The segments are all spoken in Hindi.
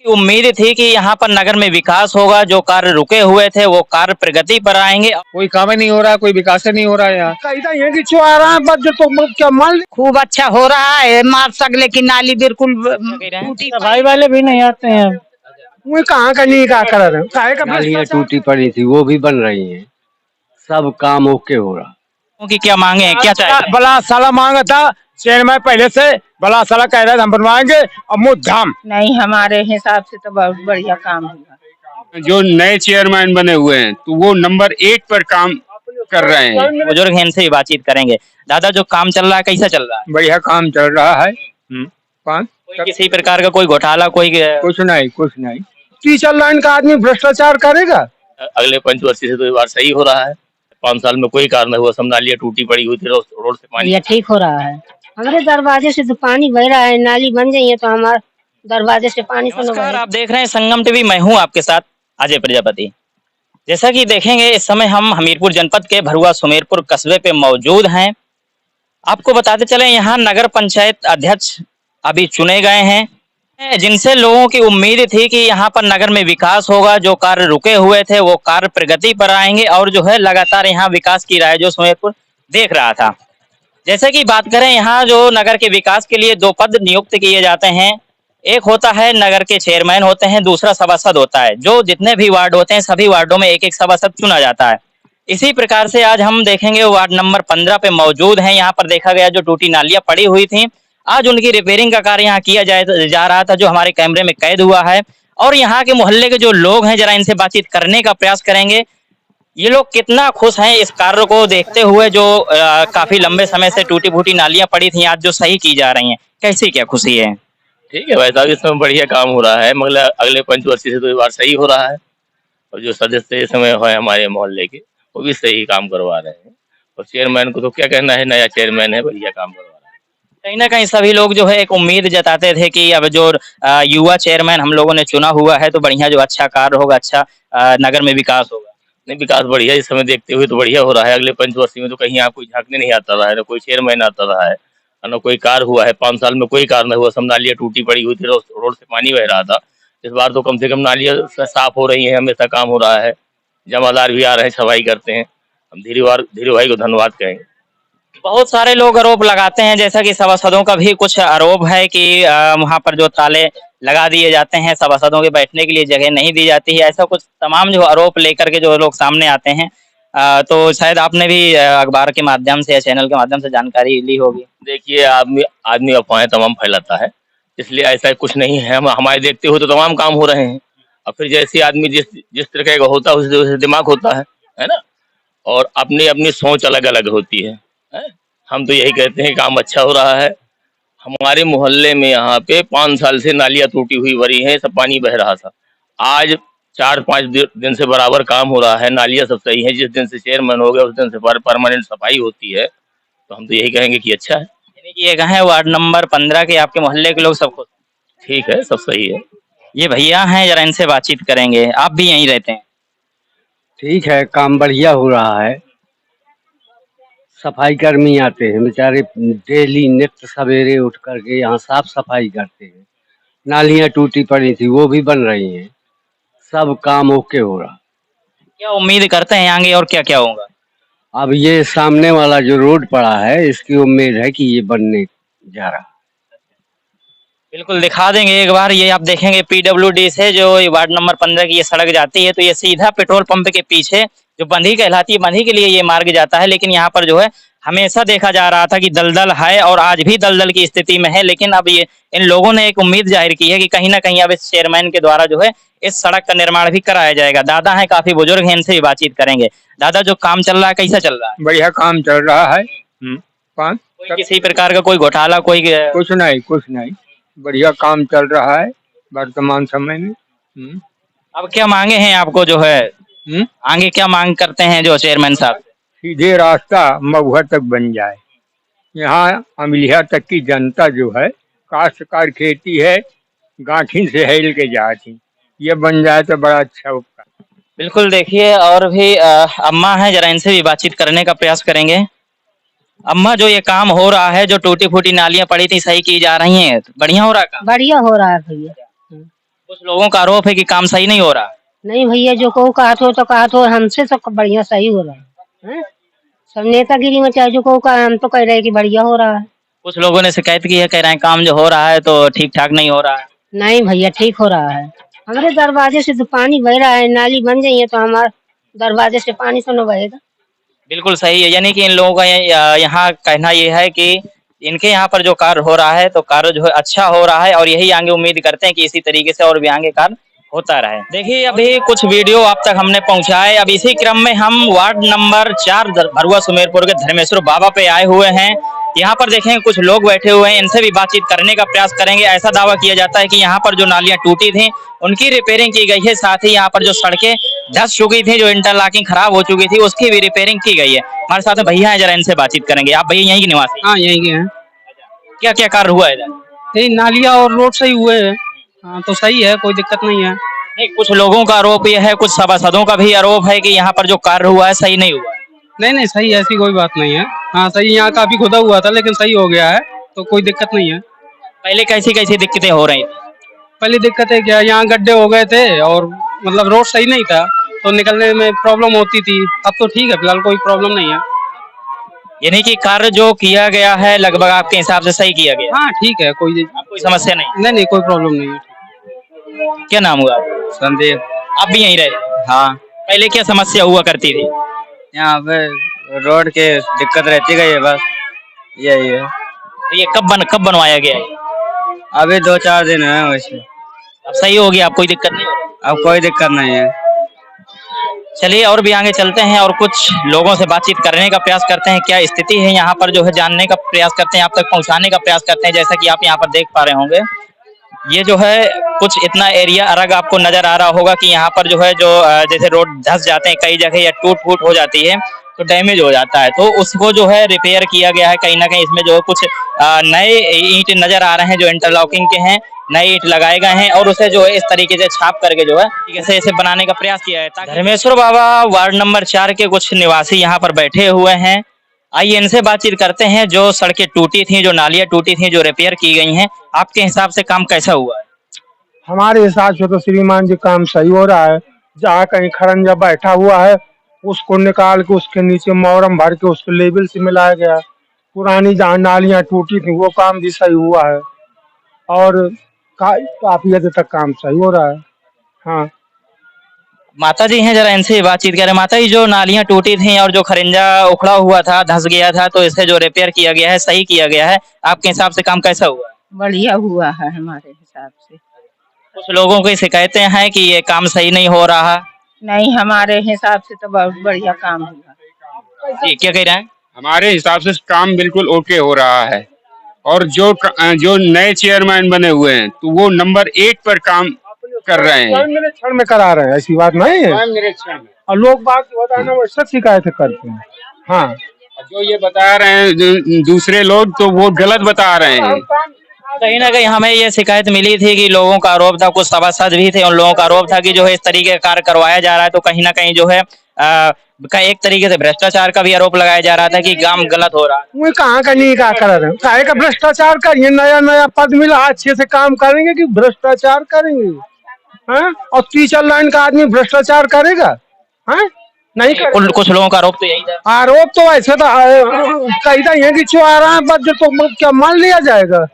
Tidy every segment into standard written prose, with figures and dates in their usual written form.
उम्मीद थी कि यहाँ पर नगर में विकास होगा, जो कार्य रुके हुए थे वो कार्य प्रगति पर आएंगे। कोई काम ही नहीं हो रहा, कोई विकास नहीं हो रहा है यहाँ। आ रहा है बस तो क्या मान खूब अच्छा हो रहा है। मार्ग सगले की नाली बिल्कुल टूटी सफाई वाले भी नहीं आते हैं। वो कहाँ का नहीं कहा कर रहे हैं। नालियाँ टूटी पड़ी थी वो भी बन रही हैं, सब काम ओके हो रहा। की क्या मांगे हैं, क्या चाहिए? बला साला मांगा था चेयरमैन पहले से, बला साला कह रहा था हम बनवाएंगे, अमूद धाम। नहीं, हमारे हिसाब से तो बहुत बढ़िया काम हुआ। जो नए चेयरमैन बने हुए हैं तो वो नंबर 1 पर काम कर रहे हैं। बुजुर्ग हैं, इनसे भी बातचीत करेंगे। दादा, जो काम चल रहा है कैसा चल रहा है? बढ़िया काम चल रहा है। कौन कोई किसी प्रकार का कोई घोटाला, कोई कुछ नहीं। टीचर लाइन का आदमी भ्रष्टाचार करेगा? अगले पंचवर्षीय से तो इस बार सही हो रहा है। 5 साल में कोई कार्य नहीं हुआ, सब नालियाँ टूटी पड़ी हुई थी, रोड से पानी। ये ठीक हो रहा है। हमारे दरवाजे से तो पानी बह रहा है, नाली बन गई है तो हमारे दरवाजे से पानी से नमस्कार, आप देख रहे हैं संगम टीवी। मैं हूं आपके साथ अजय प्रजापति। जैसा कि देखेंगे इस समय हम हमीरपुर जनपद के भरुआ सुमेरपुर कस्बे पे मौजूद हैं। आपको बताते चले, यहाँ नगर पंचायत अध्यक्ष अभी चुने गए हैं, जिनसे लोगों की उम्मीद थी कि यहाँ पर नगर में विकास होगा, जो कार्य रुके हुए थे वो कार्य प्रगति पर आएंगे और जो है लगातार यहाँ विकास की राह जो सुमेरपुर देख रहा था। जैसे कि बात करें, यहाँ जो नगर के विकास के लिए 2 पद नियुक्त किए जाते हैं। एक होता है नगर के चेयरमैन होते हैं, दूसरा सभासद होता है। जो जितने भी वार्ड होते हैं सभी वार्डों में एक एक सभासद चुना जाता है। इसी प्रकार से आज हम देखेंगे वार्ड नंबर 15 पे मौजूद हैं। यहाँ पर देखा गया जो टूटी नालियां पड़ी हुई थी, आज उनकी रिपेयरिंग का कार्य यहाँ किया जा रहा था, जो हमारे कैमरे में कैद हुआ है। और यहाँ के मोहल्ले के जो लोग हैं, जरा इनसे बातचीत करने का प्रयास करेंगे। ये लोग कितना खुश हैं इस कार्य को देखते हुए, जो काफी लंबे समय से टूटी फूटी नालियां पड़ी थी, आज जो सही की जा रही हैं। कैसी क्या खुशी है? ठीक है भाई साहब, इसमें बढ़िया काम हो रहा है, मगर अगले पंचवर्षीय से तो इस बार सही हो रहा है। और जो सदस्य इस समय है हमारे मोहल्ले के, वो भी सही काम करवा रहे हैं। और चेयरमैन को तो क्या कहना है, नया चेयरमैन है, बढ़िया काम करवा रहा है। कहीं ना कहीं सभी लोग जो है एक उम्मीद जताते थे कि अब जो युवा चेयरमैन हम लोगों ने चुना हुआ है तो बढ़िया जो अच्छा कार्य होगा, अच्छा नगर में विकास होगा। नहीं, विकास बढ़िया इस समय देखते हुए तो बढ़िया हो रहा है। अगले पंचवर्षीय में तो कहीं आप कोई झांकने नहीं आता रहा है, ना कोई चेयरमैन आता रहा है, ना कोई कार्य हुआ है। 5 साल में कोई कार्य नहीं हुआ, सब नालियाँ टूटी पड़ी हुई थी, रोड से पानी बह रहा था। इस बार तो कम से कम नालियाँ साफ हो रही हैं, हमेशा काम हो रहा है। जमादार भी आ रहे हैं, सफाई करते हैं। हम धीरे भाई को धन्यवाद कहेंगे। बहुत सारे लोग आरोप लगाते हैं, जैसा कि सभासदों का भी कुछ आरोप है कि वहां पर जो ताले लगा दिए जाते हैं, सभासदों के बैठने के लिए जगह नहीं दी जाती है। ऐसा कुछ तमाम जो आरोप लेकर के जो लोग सामने आते हैं, तो शायद आपने भी अखबार के माध्यम से या चैनल के माध्यम से जानकारी ली होगी। देखिए, आदमी अफवाहें तमाम फैलाता है, इसलिए ऐसा कुछ नहीं है। हम हमारे देखते हुए तो तमाम काम हो रहे हैं। और फिर जैसे आदमी जिस तरह का होता है उस दिमाग होता है ना। और अपनी अपनी सोच अलग अलग होती है। हम तो यही कहते हैं काम अच्छा हो रहा है। हमारे मोहल्ले में यहाँ पे 5 साल से नालियाँ टूटी हुई भरी हैं, सब पानी बह रहा था। आज 4-5 दिन से बराबर काम हो रहा है, नालियाँ सब सही हैं। जिस दिन से चेयरमैन हो गया उस दिन से परमानेंट सफाई होती है, तो हम तो यही कहेंगे कि अच्छा है। यानी कि ये कहें वार्ड नंबर 15 के आपके मोहल्ले के लोग सब खुश? ठीक है, सब सही है। ये भैया हैं, जरा इनसे बातचीत करेंगे। आप भी यहीं रहते हैं? ठीक है, काम बढ़िया हो रहा है। सफाई कर्मी आते हैं बेचारे, डेली नित्य सवेरे उठ करके यहाँ साफ सफाई करते हैं। नालियाँ टूटी पड़ी थी वो भी बन रही हैं, सब काम ओके हो रहा। क्या उम्मीद करते हैं आगे और क्या क्या होगा? अब ये सामने वाला जो रोड पड़ा है, इसकी उम्मीद है कि ये बनने जा रहा। बिल्कुल दिखा देंगे एक बार। ये आप देखेंगे पीडब्ल्यूडी से जो वार्ड नंबर 15 की ये सड़क जाती है, तो ये सीधा पेट्रोल पंप के पीछे जो बंधी कहलाती है, बंधी के लिए ये मार्ग जाता है। लेकिन यहाँ पर जो है हमेशा देखा जा रहा था कि दलदल है और आज भी दलदल की स्थिति में है। लेकिन अब ये इन लोगों ने एक उम्मीद जाहिर की है कि कहीं ना कहीं अब इस चेयरमैन के द्वारा जो है इस सड़क का निर्माण भी कराया जाएगा। दादा है, काफी बुजुर्ग हैं, इनसे भी बातचीत करेंगे। दादा, जो काम चल रहा है कैसा चल रहा है? बढ़िया काम चल रहा है। कौन कोई किसी प्रकार का कोई घोटाला, कोई कुछ नहीं, बढ़िया काम चल रहा है वर्तमान समय में। अब क्या मांगे हैं आपको जो है आगे क्या मांग करते हैं जो चेयरमैन साहब? सीधे रास्ता महुआ तक बन जाए। यहाँ अमलिया तक की जनता जो है काश्तकार खेती है, गांठी से हेल के जाती, ये बन जाए तो बड़ा अच्छा होगा। बिल्कुल, देखिए और भी अम्मा है, जरा इनसे भी बातचीत करने का प्रयास करेंगे। अम्मा, जो ये काम हो रहा है, जो टूटी फूटी नालियां पड़ी थी सही की जा रही हैं, बढ़िया हो रहा है काम? बढ़िया हो रहा है भैया। कुछ लोगों का आरोप है कि काम सही नहीं हो रहा। नहीं भैया, जो कहा तो हमसे तो बढ़िया सही हो रहा है, हैं? सब नेतागिरी में चाहे जो कहा, हम तो कह रहे हैं कि बढ़िया हो रहा है। कुछ लोगों ने शिकायत की है, कह रहे हैं काम जो हो रहा है तो ठीक ठाक नहीं हो रहा है। नहीं भैया, ठीक हो रहा है। हमारे दरवाजे से तो पानी बह रहा है, नाली बन जाइए तो हमारे दरवाजे से पानी तो न बहेगा। बिल्कुल सही है, यानी कि इन लोगों का यहाँ कहना ये है कि इनके यहाँ पर जो कार्य हो रहा है तो कार्य जो है अच्छा हो रहा है और यही आगे उम्मीद करते हैं कि इसी तरीके से और भी आगे कार्य होता रहे। देखिए अभी कुछ वीडियो आप तक हमने पहुंचाए। अब इसी क्रम में हम वार्ड नंबर 4 भरुआ सुमेरपुर के धर्मेश्वर बाबा पे आए हुए हैं। यहाँ पर देखें कुछ लोग बैठे हुए हैं, इनसे भी बातचीत करने का प्रयास करेंगे। ऐसा दावा किया जाता है कि यहाँ पर जो नालियां टूटी थी उनकी रिपेयरिंग की गई है, साथ ही यहाँ पर जो सड़कें धंस चुकी थी, जो इंटरलॉकिंग खराब हो चुकी थी, उसकी भी रिपेयरिंग की गई है। हमारे साथ में भैया है, जरा इनसे बातचीत करेंगे। आप भैया यहीं के निवासी? हाँ, यहीं के हैं। क्या क्या कार्य हुआ है इधर? यही नालियाँ और रोड सही हुए हैं। हाँ, तो सही है, कोई दिक्कत नहीं है। नहीं, कुछ लोगों का आरोप यह है, कुछ सभासदों का भी आरोप है कि यहाँ पर जो कार्य हुआ है सही नहीं हुआ है। नहीं, सही है, ऐसी कोई बात नहीं है। हाँ, सही, यहाँ काफी खुदा हुआ था लेकिन सही हो गया है, तो कोई दिक्कत नहीं है। पहले कैसी कैसी दिक्कतें हो रही थी? पहली दिक्कत है क्या, यहाँ गड्ढे हो गए थे और मतलब रोड सही नहीं था तो निकलने में प्रॉब्लम होती थी। अब तो ठीक है, फिलहाल कोई प्रॉब्लम नहीं है। यानी कि कार्य जो किया गया है लगभग आपके हिसाब से सही किया गया? हाँ, ठीक है, कोई समस्या नहीं? नहीं, कोई प्रॉब्लम नहीं है। क्या नाम हुआ? संदीप। आप भी यहीं रहे? हाँ, पहले क्या समस्या हुआ करती थी? यहाँ पे रोड के दिक्कत रहती गई है, बस यही है। तो ये कब बनवाया गया है? अभी 2-4 दिन है वैसे। अब सही हो गया, अब कोई दिक्कत नहीं? अब कोई दिक्कत नहीं है। चलिए और भी आगे चलते हैं और कुछ लोगों से बातचीत करने का प्रयास करते हैं, क्या स्थिति है यहाँ पर जो है जानने का प्रयास करते हैं, आप तक पहुँचाने का प्रयास करते हैं। जैसा कि आप यहाँ पर देख पा रहे होंगे, ये जो है कुछ इतना एरिया अलग आपको नजर आ रहा होगा कि यहाँ पर जो है जो जैसे रोड धंस जाते हैं कई जगह या टूट फूट हो जाती है तो डैमेज हो जाता है, तो उसको जो है रिपेयर किया गया है। कहीं ना कहीं इसमें जो है कुछ नए ईंट नजर आ रहे हैं जो इंटरलॉकिंग के हैं, नए ईंट लगाए गए हैं और उसे जो है इस तरीके से छाप करके जो है इसे बनाने का प्रयास किया है। धर्मेश्वर बाबा वार्ड नंबर 4 के कुछ निवासी यहाँ पर बैठे हुए हैं, आइए इनसे बातचीत करते हैं। जो सड़कें टूटी थी, जो नालियां टूटी थी, जो रिपेयर की गई हैं, आपके हिसाब से काम कैसा हुआ है? हमारे हिसाब से तो श्रीमान जी काम सही हो रहा है। जहाँ कहीं खरंजा बैठा हुआ है उसको निकाल के उसके नीचे मोरम भर के उसको लेवल से मिलाया गया। पुरानी जहाँ नालियां टूटी थी वो काम भी सही हुआ है और काफी हद तक काम सही हो रहा है। हाँ, माता जी हैं, जरा इनसे बातचीत करें। माता जी, जो नालियां टूटी थी और जो खरिंजा उखड़ा हुआ था, धंस गया था, तो इसे जो रिपेयर किया गया है, सही किया गया है, आपके हिसाब से काम कैसा हुआ? बढ़िया हुआ है हमारे हिसाब से। कुछ लोगों की शिकायतें हैं कि ये काम सही नहीं हो रहा। नहीं, हमारे हिसाब से तो बहुत बढ़िया काम हुआ। जी, क्या कह रहे हैं? हमारे हिसाब से काम बिल्कुल ओके हो रहा है और जो नए चेयरमैन बने हुए हैं तो वो नंबर 1 पर काम कर रहे हैं। निरीक्षण में करा रहे हैं, ऐसी बात नहीं है। और लोग बात बताना वो सब शिकायत करते हैं। हाँ, जो ये बता रहे हैं दूसरे लोग तो वो गलत बता रहे हैं। कहीं ना कहीं हमें ये शिकायत मिली थी कि लोगों का आरोप था, कुछ सभासद भी थे, उन लोगों का आरोप था कि जो है इस तरीके का कार्य करवाया जा रहा है, तो कहीं ना कहीं जो है एक तरीके से भ्रष्टाचार का भी आरोप लगाया जा रहा था कि काम गलत हो रहा है। वो कहाँ का नहीं क्या कर रहे हैं, काहे का भ्रष्टाचार करिए। नया पद मिला, अच्छे से काम करेंगे कि भ्रष्टाचार करेंगे? हाँ, और टीचर लाइन का आदमी भ्रष्टाचार करेगा? हाँ, नहीं कर। कुछ लोगों का आरोप तो यही था। आरोप तो ऐसे तो कहता है कि जो आ रहा है बस जो तो क्या मान लिया जाएगा?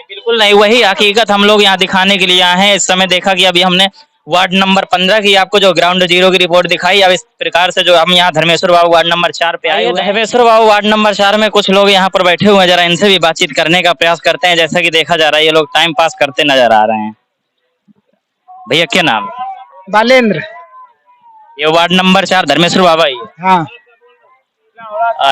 बिल्कुल नहीं, वही हकीकत हम लोग यहाँ दिखाने के लिए आए हैं। इस समय देखा कि अभी हमने वार्ड नंबर 15 की आपको जो ग्राउंड जीरो की रिपोर्ट दिखाई। अब इस प्रकार से जो हम यहाँ धर्मेश्वर बाबू वार्ड नंबर 4 पे आए हुए हैं। धर्मेश्वर बाबू वार्ड नंबर 4 में कुछ लोग यहाँ पर बैठे हुए हैं, जरा इनसे भी बातचीत करने का प्रयास करते हैं। जैसा कि देखा जा रहा है ये लोग टाइम पास करते नजर आ रहे हैं। भैया क्या नाम? बालेंद्र। ये वार्ड नंबर 4 धर्मेश्वर बाबा ही? हाँ,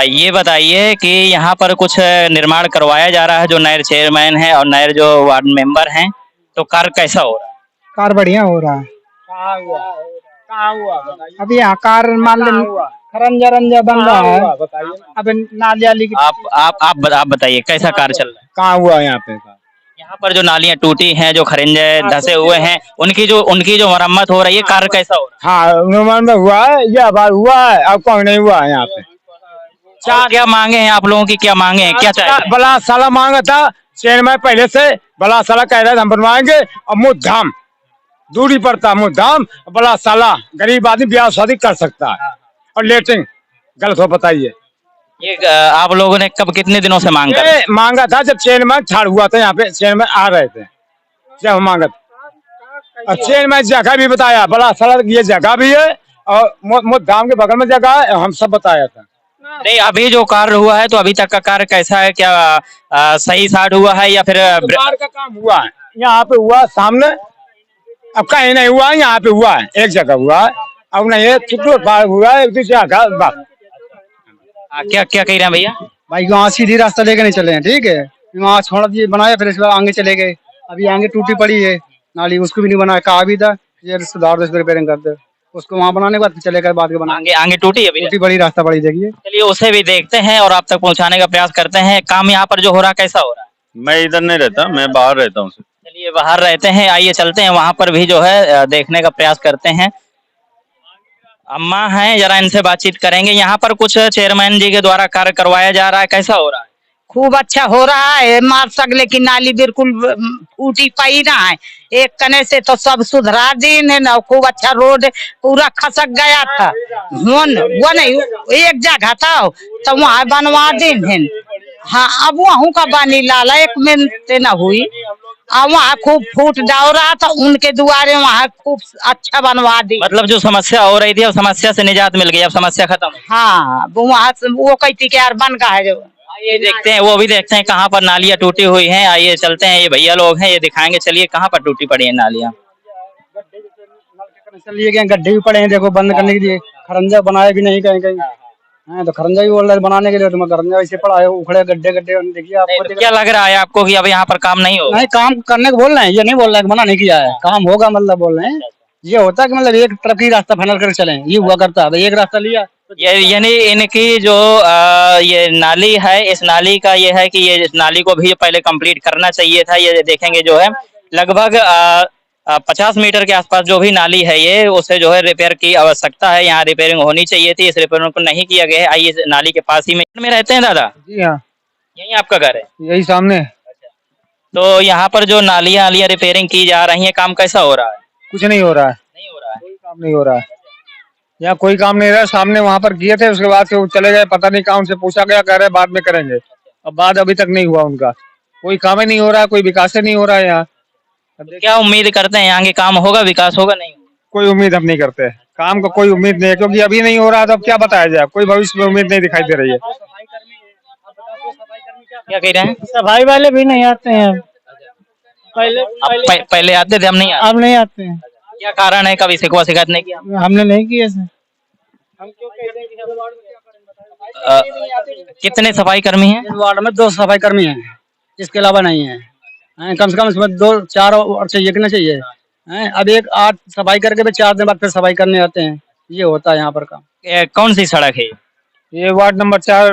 ये बताइए कि यहाँ पर कुछ निर्माण करवाया जा रहा है, जो नए चेयरमैन है और नए जो वार्ड मेंबर हैं, तो कार्य कैसा हो रहा है? कार बढ़िया हो रहा है। कहाँ हुआ? अभी यहाँ कार मान लो खरंजा बन रहा है। अब नालियाँ आप बताइए कैसा कार्य चल रहा है? कहाँ हुआ यहाँ पे? यहाँ पर जो नालियां टूटी हैं, जो खरिंजे धसे हुए हैं, उनकी जो मरम्मत हो रही है, कार्य कैसा हो रहा है? हाँ, में हुआ है, यह बार हुआ है, अब कौन नहीं हुआ है यहाँ पे। क्या मांगे हैं आप लोगों की, क्या मांगे हैं, क्या चाहिए? बला साला मांगा था चेयरमैन पहले से, बला साला कह रहा था हम बनवाएंगे और मुद्दाम दूरी पड़ता मुद्दाम, बड़ा साला गरीब आदमी ब्याह शादी कर सकता है। और लेटिंग गलत हो, बताइए। ये आप लोगों ने कब कितने दिनों से मांग कर? ये मांगा था जब चेयरमैन ठाड़ हुआ था, यहाँ पे चेयरमैन आ रहे थे जब मांगा था। और चेयरमैन जगह भी बताया, बड़ा साला ये जगह भी है और मुद्दाम के बगल में जगह है, हम सब बताया था। नहीं, अभी जो कार्य हुआ है तो अभी तक का कार्य कैसा है? क्या सही साठ हुआ है या फिर कार का काम हुआ है? यहाँ पे हुआ सामने, अब कहीं नहीं हुआ है, यहाँ पे हुआ है, एक जगह हुआ है। अब नहीं चित्तौड़ पार हुआ है, एक दूसरी जगह बस। क्या क्या कह रहे हैं भैया? भाई वहाँ सीधी रास्ता लेके नहीं चले हैं, ठीक है, वहाँ छोड़ दिए बनाया, फिर इसके बाद आगे चले गए। अभी आगे टूटी पड़ी है नाली, उसको भी नहीं बनाया, कहा भी था ये सुधार दो, रिपेयरिंग कर दे, उसको वहाँ बनाने के बाद चले गए, बाद के बना आगे आगे टूटी है, टूटी बड़ी रास्ता बड़ी, देखिए। चलिए उसे भी देखते हैं और आप तक पहुंचाने का प्रयास करते हैं। काम यहाँ पर जो हो रहा है कैसा हो रहा है? मैं इधर नहीं रहता, मैं बाहर रहता हूँ। चलिए बाहर रहते हैं, आइए चलते हैं वहां पर भी जो है देखने का प्रयास करते हैं। अम्मा हैं, जरा इनसे बातचीत करेंगे। यहाँ पर कुछ चेयरमैन जी के द्वारा कार्य करवाया जा रहा है, कैसा हो रहा है? खूब अच्छा हो रहा है। मार सगले की नाली बिल्कुल टूटी पई ना है, एक कने से तो सब सुधरा दिन है ना। खूब अच्छा रोड पूरा खसक गया था, वो नहीं एक जगह था तो वहाँ बनवा दिन है। हाँ, अब वहाँ का बानी लाला एक मिनट न हुई, अब वहाँ खूब फूट डाल रहा था, उनके दुआरे वहाँ खूब अच्छा बनवा दी। मतलब जो समस्या हो रही थी अब समस्या से निजात मिल गई, अब समस्या खत्म। हाँ, वहाँ वो कहती कि यार बन का है जो। आइए देखते हैं, वो भी देखते हैं कहाँ पर नालियाँ टूटी हुई हैं। आइए चलते हैं, ये भैया लोग हैं, ये दिखाएंगे। चलिए कहाँ पर टूटी पड़ी है नालियाँ? लिए गए, गड्ढे भी पड़े हैं, देखो बंद करने के लिए, खरंजा बनाए भी नहीं कहीं कहीं। हाँ, तो खरंजा भी बोल रहे बनाने के लिए, तो मैं खरंजा वैसे पड़ा है, उखड़े गड्ढे गड्ढे, देखिए आपको। तो क्या लग रहा है आपको कि अब यहाँ पर काम नहीं होगा? नहीं, काम करने को बोल रहे हैं, ये नहीं बोल रहे हैं मना नहीं किया है, काम होगा मतलब बोल रहे हैं। ये होता है कि मतलब एक तरफ ही रास्ता फाइनल करके चले, ये हुआ करता है, एक रास्ता लिया। यानी इनकी जो ये नाली है, इस नाली का ये है कि ये इस नाली को भी पहले कंप्लीट करना चाहिए था। ये देखेंगे जो है लगभग 50 मीटर के आसपास जो भी नाली है ये, उसे जो है रिपेयर की आवश्यकता है। यहाँ रिपेयरिंग होनी चाहिए थी, इस रिपेयरिंग को नहीं किया गया है। आइए इस नाली के पास ही में रहते हैं दादा? जी हाँ, यही आपका घर है? यही सामने। तो यहाँ पर जो नालियाँ रिपेयरिंग की जा रही है, काम कैसा हो रहा है? कुछ नहीं हो रहा है, नहीं हो रहा है, कोई काम नहीं हो रहा है। यहाँ कोई काम नहीं रहा। सामने वहाँ पर किए थे, उसके बाद से वो चले गए, पता नहीं कहाँ, उनसे पूछा गया, कह रहे बाद में करेंगे। अब बाद अभी तक नहीं हुआ उनका, कोई काम ही नहीं हो रहा है, कोई विकास ही नहीं हो रहा है यहाँ। क्या उम्मीद करते हैं यहाँ के काम होगा, विकास होगा? नहीं कोई उम्मीद हम नहीं करते, काम का कोई उम्मीद नहीं है, क्योंकि अभी नहीं हो रहा है तो अब क्या बताया जाए, कोई भविष्य में उम्मीद नहीं दिखाई दे रही है। क्या कह रहे हैं? सफाई वाले भी नहीं आते हैं, पहले आते थे, हम नहीं आते। अब नहीं आते हैं। क्या कारण है, कभी शिकवा शिकायत नहीं किया? हमने नहीं किया सर। कितने सफाई कर्मी हैं? वार्ड में 2 सफाई कर्मी हैं, इसके अलावा नहीं है। कम से कम इसमें 2-4 और चाहिए कि नहीं चाहिए। अब एक 8 सफाई करके भी 4 दिन बाद फिर सफाई करने आते हैं, ये होता है यहाँ पर काम। कौन सी सड़क है? ये ward number 4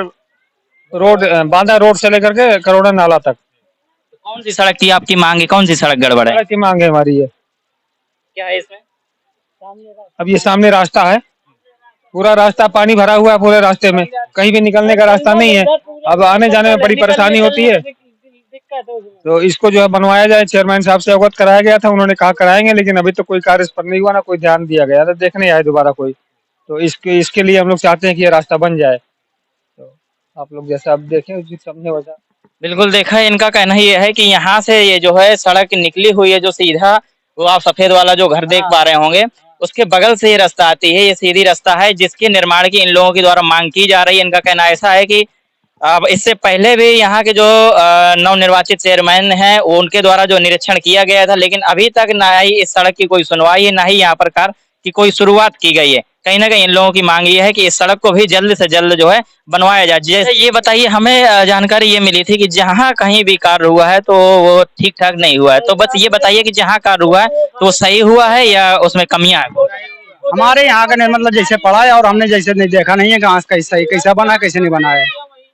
road, Banda road से लेकर के करोड़ा नाला तक। कौन सी सड़क की आपकी मांग है? कौन सी सड़क गड़बड़ है? सड़क की मांग है हमारी ये। क्या है इसमें? अब ये सामने रास्ता है, पूरा रास्ता पानी भरा हुआ है, पूरे रास्ते में कहीं भी निकलने का रास्ता नहीं है। अब आने जाने में बड़ी परेशानी होती है, तो इसको जो है बनवाया जाए। चेयरमैन साहब से अवगत कराया गया था, उन्होंने कहा कराएंगे, लेकिन अभी तो कोई कार्य इस पर नहीं हुआ, ना कोई ध्यान दिया गया। तो देखने आए दोबारा कोई, तो इसके लिए हम लोग चाहते हैं कि ये रास्ता बन जाए। तो आप लोग जैसा अब देखें उचित समझे वजह। बिल्कुल देखा है, इनका कहना ये है कि यहाँ से ये जो है सड़क निकली हुई है, जो सीधा वो आप सफेद वाला जो घर देख पा रहे होंगे, उसके बगल से ये रास्ता आती है। ये सीधी रास्ता है जिसके निर्माण की इन लोगों के द्वारा मांग की जा रही है। इनका कहना ऐसा है कि अब इससे पहले भी यहाँ के जो नवनिर्वाचित चेयरमैन हैं उनके द्वारा जो निरीक्षण किया गया था, लेकिन अभी तक ना ही इस सड़क की कोई सुनवाई है, ना ही यहाँ पर कार्य की कोई शुरुआत की गई है। कहीं ना कहीं इन लोगों की मांग ये है कि इस सड़क को भी जल्द से जल्द जो है बनवाया जाए। जैसे ये बताइए, हमें जानकारी ये मिली थी कि जहाँ कहीं भी कार्य हुआ है तो वो ठीक ठाक नहीं हुआ है, तो बस ये बताइए कि जहाँ कार्य हुआ है तो वो सही हुआ है या उसमें कमियां हैं? हमारे यहाँ का नहीं, मतलब जैसे पड़ा है और हमने जैसे नहीं देखा नहीं है कहाँ कैसा कैसा बना कैसे नहीं बना है।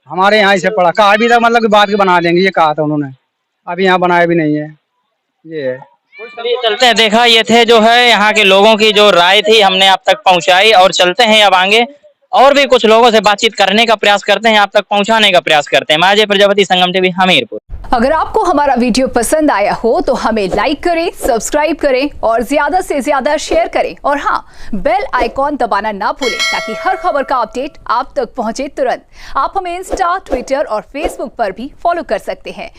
हमारे यहाँ ऐसे पड़ा, कहा भी था मतलब कि बाद के बना देंगे, ये कहा था उन्होंने, अभी यहाँ बनाया भी नहीं है। ये है, चलते हैं। देखा ये थे जो है यहाँ के लोगों की जो राय थी, हमने आप तक पहुंचाई और चलते हैं अब आगे। और भी कुछ लोगों से बातचीत करने का प्रयास करते हैं, आप तक पहुंचाने का प्रयास करते हैं। मैं अजय प्रजापति, संगम टीवी, हमीरपुर। अगर आपको हमारा वीडियो पसंद आया हो तो हमें लाइक करें, सब्सक्राइब करें और ज्यादा से ज्यादा शेयर करें। और हाँ, बेल आइकॉन दबाना ना भूलें ताकि हर खबर का अपडेट आप तक पहुंचे तुरंत। आप हमें इंस्टा, ट्विटर और फेसबुक पर भी फॉलो कर सकते हैं।